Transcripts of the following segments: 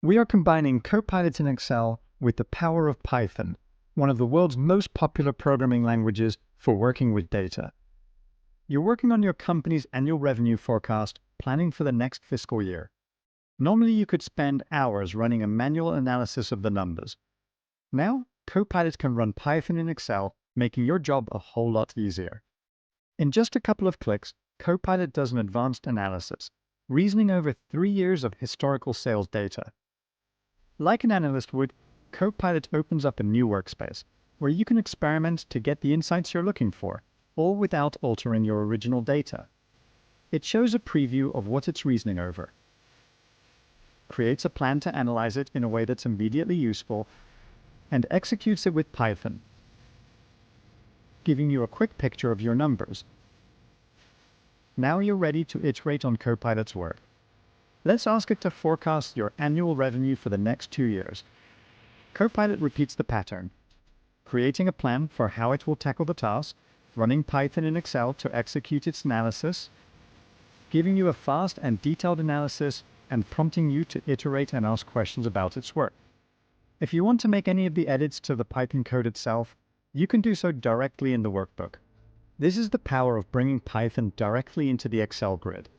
We are combining Copilot in Excel with the power of Python, one of the world's most popular programming languages for working with data. You're working on your company's annual revenue forecast, planning for the next fiscal year. Normally, you could spend hours running a manual analysis of the numbers. Now, Copilot can run Python in Excel, making your job a whole lot easier. In just a couple of clicks, Copilot does an advanced analysis, reasoning over 3 years of historical sales data. Like an analyst would, Copilot opens up a new workspace, where you can experiment to get the insights you're looking for, all without altering your original data. It shows a preview of what it's reasoning over, creates a plan to analyze it in a way that's immediately useful, and executes it with Python, giving you a quick picture of your numbers. Now you're ready to iterate on Copilot's work. Let's ask it to forecast your annual revenue for the next 2 years. Copilot repeats the pattern, creating a plan for how it will tackle the task, running Python in Excel to execute its analysis, giving you a fast and detailed analysis, and prompting you to iterate and ask questions about its work. If you want to make any of the edits to the Python code itself, you can do so directly in the workbook. This is the power of bringing Python directly into the Excel grid.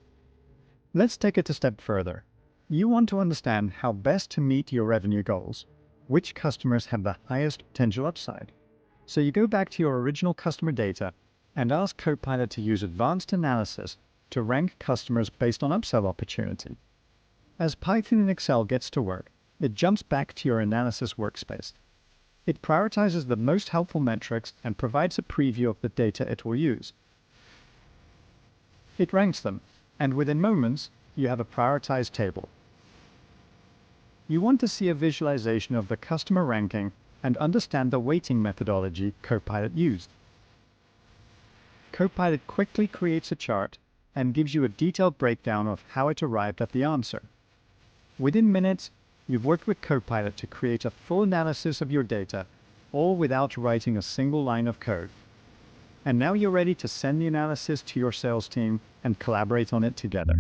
Let's take it a step further. You want to understand how best to meet your revenue goals, which customers have the highest potential upside. So you go back to your original customer data and ask Copilot to use advanced analysis to rank customers based on upsell opportunity. As Python in Excel gets to work, it jumps back to your analysis workspace. It prioritizes the most helpful metrics and provides a preview of the data it will use. It ranks them, and within moments, you have a prioritized table. You want to see a visualization of the customer ranking and understand the weighting methodology Copilot used. Copilot quickly creates a chart and gives you a detailed breakdown of how it arrived at the answer. Within minutes, you've worked with Copilot to create a full analysis of your data, all without writing a single line of code. And now you're ready to send the analysis to your sales team and collaborate on it together.